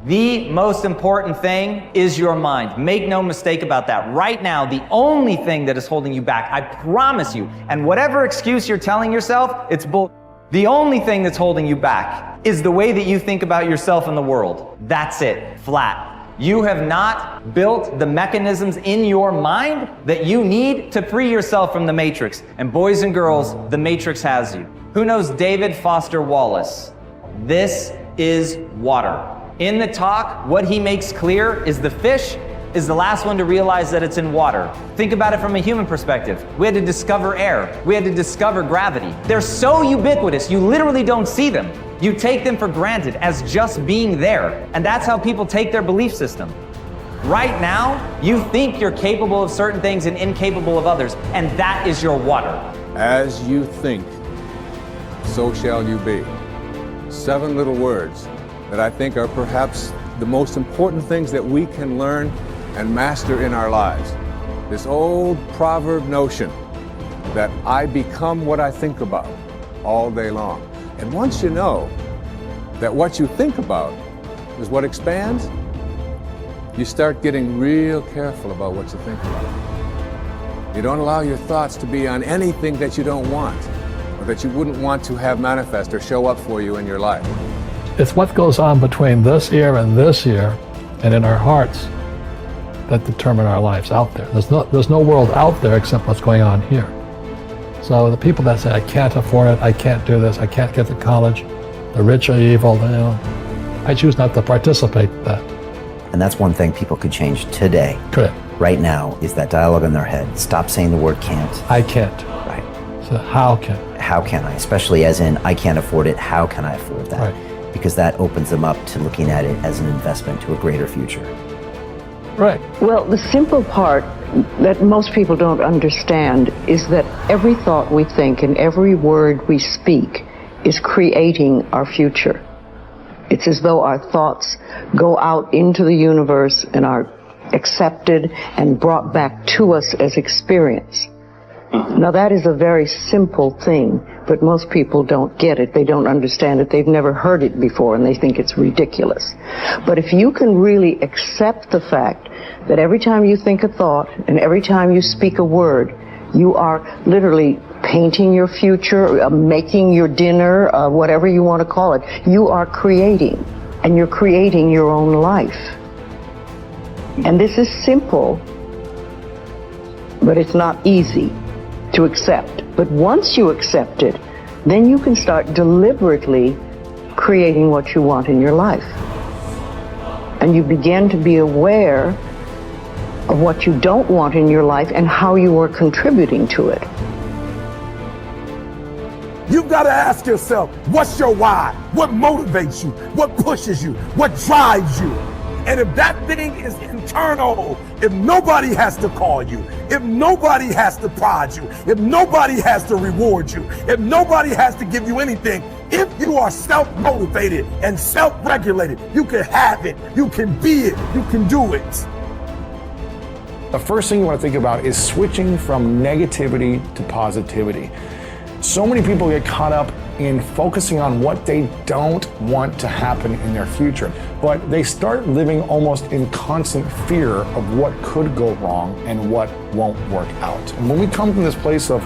The most important thing is your mind. Make no mistake about that. Right now, the only thing that is holding you back, I promise you, and whatever excuse you're telling yourself, it's bull. The only thing that's holding you back is the way that you think about yourself and the world. That's it, flat. You have not built the mechanisms in your mind that you need to free yourself from the matrix. And boys and girls, the matrix has you. Who knows David Foster Wallace? This is water. In the talk, what he makes clear is the fish is the last one to realize that it's in water. Think about it from a human perspective. We had to discover air. We had to discover gravity. They're so ubiquitous, you literally don't see them. You take them for granted as just being there. And that's how people take their belief system. Right now, you think you're capable of certain things and incapable of others, and that is your water. As you think, so shall you be. 7 little words that I think are perhaps the most important things that we can learn and master in our lives. This old proverb notion that I become what I think about all day long. And once you know that what you think about is what expands, you start getting real careful about what you think about. You don't allow your thoughts to be on anything that you don't want or that you wouldn't want to have manifest or show up for you in your life. It's what goes on between this ear and this ear and in our hearts that determine our lives out there. There's no world out there except what's going on here. So the people that say, I can't afford it, I can't do this, I can't get to college, the rich are evil, I choose not to participate in that. And that's one thing people could change today. Correct. Right now is that dialogue in their head. Stop saying the word can't. I can't. Right. So how can? How can I? Especially as in, I can't afford it, how can I afford that? Right. Because that opens them up to looking at it as an investment to a greater future. Right. Well, the simple part that most people don't understand is that every thought we think and every word we speak is creating our future. It's as though our thoughts go out into the universe and are accepted and brought back to us as experience. Now that is a very simple thing, but most people don't get it. They don't understand it. They've never heard it before and they think it's ridiculous. But if you can really accept the fact that every time you think a thought and every time you speak a word, you are literally painting your future, making your dinner, whatever you want to call it, you are creating, and you're creating your own life. And this is simple, but it's not easy to accept. But once you accept it, then you can start deliberately creating what you want in your life. And you begin to be aware of what you don't want in your life and how you are contributing to it. You've got to ask yourself, what's your why? What motivates you? What pushes you? What drives you? And if that thing is internal, if nobody has to call you, if nobody has to prod you, if nobody has to reward you, if nobody has to give you anything, if you are self-motivated and self-regulated, you can have it, you can be it, you can do it. The first thing you want to think about is switching from negativity to positivity. So many people get caught up in focusing on what they don't want to happen in their future, but they start living almost in constant fear of what could go wrong and what won't work out. And when we come from this place of,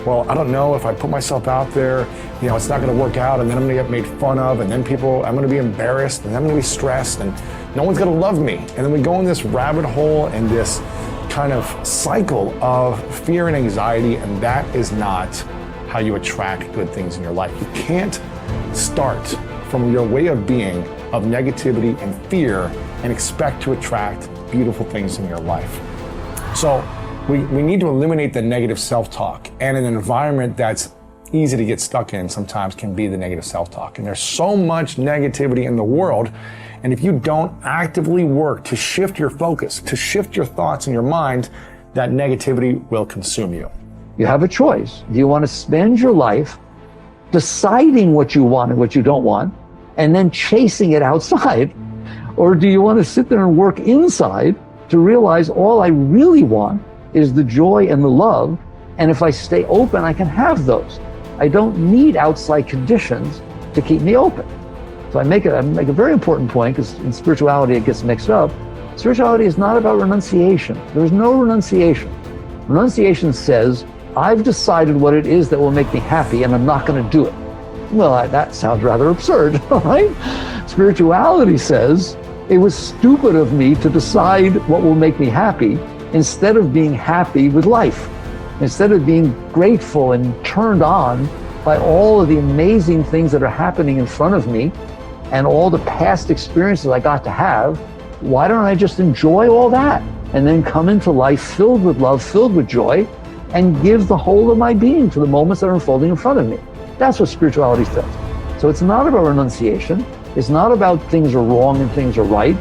well, I don't know if I put myself out there, it's not going to work out, and then I'm going to get made fun of, and then I'm going to be embarrassed, and then I'm going to be stressed, and no one's going to love me. And then we go in this rabbit hole and this kind of cycle of fear and anxiety, and that is not how you attract good things in your life. You can't start from your way of being of negativity and fear and expect to attract beautiful things in your life. So we need to eliminate the negative self-talk, and an environment that's easy to get stuck in sometimes can be the negative self-talk. And there's so much negativity in the world, and if you don't actively work to shift your focus, to shift your thoughts in your mind, that negativity will consume you. You have a choice. Do you want to spend your life deciding what you want and what you don't want, and then chasing it outside? Or do you want to sit there and work inside to realize all I really want is the joy and the love, and if I stay open, I can have those. I don't need outside conditions to keep me open. So I make a very important point, because in spirituality it gets mixed up. Spirituality is not about renunciation. There's no renunciation. Renunciation says, I've decided what it is that will make me happy and I'm not going to do it. Well, that sounds rather absurd, right? Spirituality says, it was stupid of me to decide what will make me happy instead of being happy with life, instead of being grateful and turned on by all of the amazing things that are happening in front of me and all the past experiences I got to have. Why don't I just enjoy all that and then come into life filled with love, filled with joy, and give the whole of my being to the moments that are unfolding in front of me? That's what spirituality says. So it's not about renunciation. It's not about things are wrong and things are right.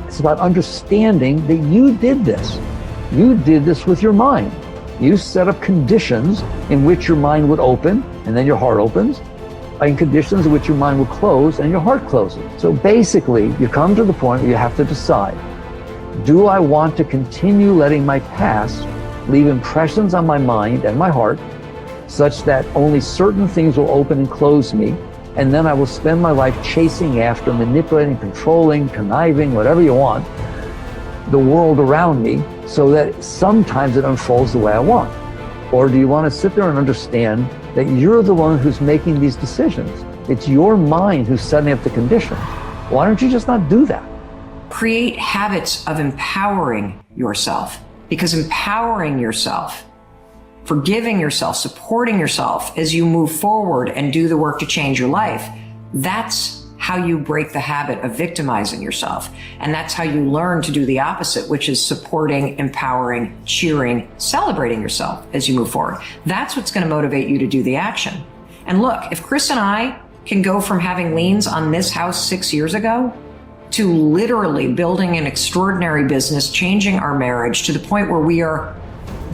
It's about understanding that you did this. You did this with your mind. You set up conditions in which your mind would open and then your heart opens, and conditions in which your mind will close and your heart closes. So basically, you come to the point where you have to decide, do I want to continue letting my past leave impressions on my mind and my heart such that only certain things will open and close me, and then I will spend my life chasing after, manipulating, controlling, conniving, whatever you want, the world around me, so that sometimes it unfolds the way I want? Or do you want to sit there and understand that you're the one who's making these decisions? It's your mind who's setting up the conditions. Why don't you just not do that? Create habits of empowering yourself, because empowering yourself, forgiving yourself, supporting yourself as you move forward and do the work to change your life, that's how you break the habit of victimizing yourself. And that's how you learn to do the opposite, which is supporting, empowering, cheering, celebrating yourself as you move forward. That's what's going to motivate you to do the action. And look, if Chris and I can go from having liens on this house 6 years ago to literally building an extraordinary business, changing our marriage to the point where we are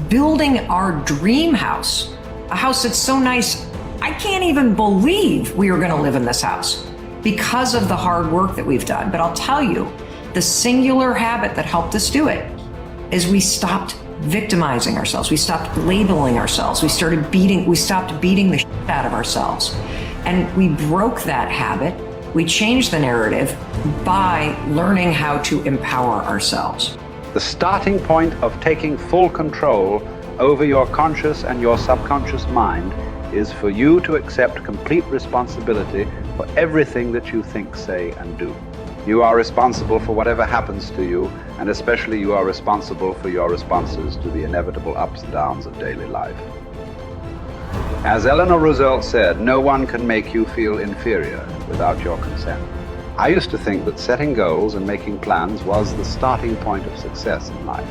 building our dream house, a house that's so nice, I can't even believe we are going to live in this house because of the hard work that we've done. But I'll tell you, the singular habit that helped us do it is we stopped victimizing ourselves. We stopped labeling ourselves. We stopped beating the shit out of ourselves. And we broke that habit. We changed the narrative by learning how to empower ourselves. The starting point of taking full control over your conscious and your subconscious mind is for you to accept complete responsibility for everything that you think, say, and do. You are responsible for whatever happens to you, and especially you are responsible for your responses to the inevitable ups and downs of daily life. As Eleanor Roosevelt said, no one can make you feel inferior without your consent. I used to think that setting goals and making plans was the starting point of success in life.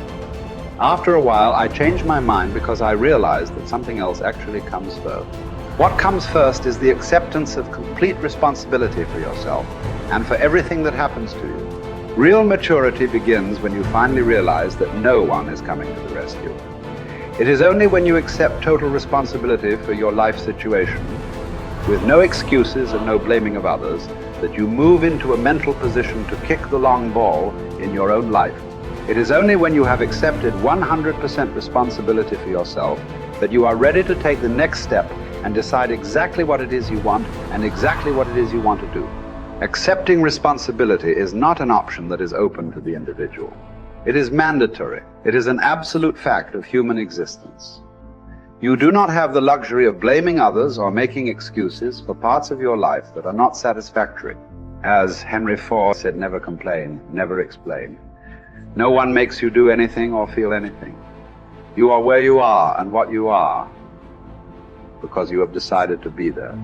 After a while, I changed my mind because I realized that something else actually comes first. What comes first is the acceptance of complete responsibility for yourself and for everything that happens to you. Real maturity begins when you finally realize that no one is coming to the rescue. It is only when you accept total responsibility for your life situation, with no excuses and no blaming of others, that you move into a mental position to kick the long ball in your own life. It is only when you have accepted 100% responsibility for yourself that you are ready to take the next step and decide exactly what it is you want and exactly what it is you want to do. Accepting responsibility is not an option that is open to the individual. It is mandatory. It is an absolute fact of human existence. You do not have the luxury of blaming others or making excuses for parts of your life that are not satisfactory. As Henry Ford said, never complain, never explain. No one makes you do anything or feel anything. You are where you are and what you are because you have decided to be there.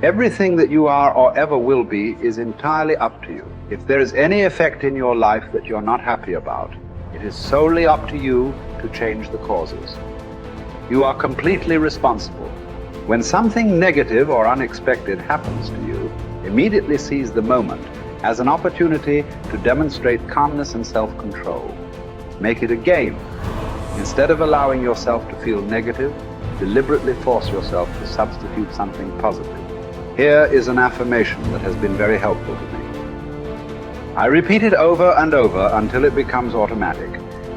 Everything that you are or ever will be is entirely up to you. If there is any effect in your life that you're not happy about, it is solely up to you to change the causes. You are completely responsible. When something negative or unexpected happens to you, immediately seize the moment as an opportunity to demonstrate calmness and self-control. Make it a game. Instead of allowing yourself to feel negative, deliberately force yourself to substitute something positive. Here is an affirmation that has been very helpful to me. I repeat it over and over until it becomes automatic.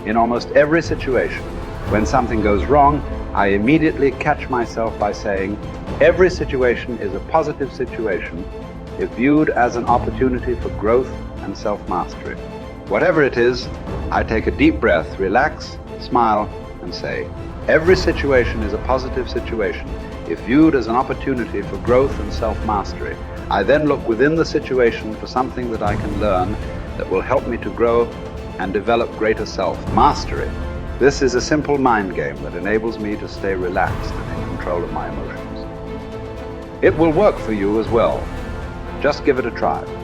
In almost every situation, when something goes wrong, I immediately catch myself by saying, every situation is a positive situation, if viewed as an opportunity for growth and self-mastery. Whatever it is, I take a deep breath, relax, smile, and say, every situation is a positive situation if viewed as an opportunity for growth and self-mastery. I then look within the situation for something that I can learn that will help me to grow and develop greater self-mastery. This is a simple mind game that enables me to stay relaxed and in control of my emotions. It will work for you as well. Just give it a try.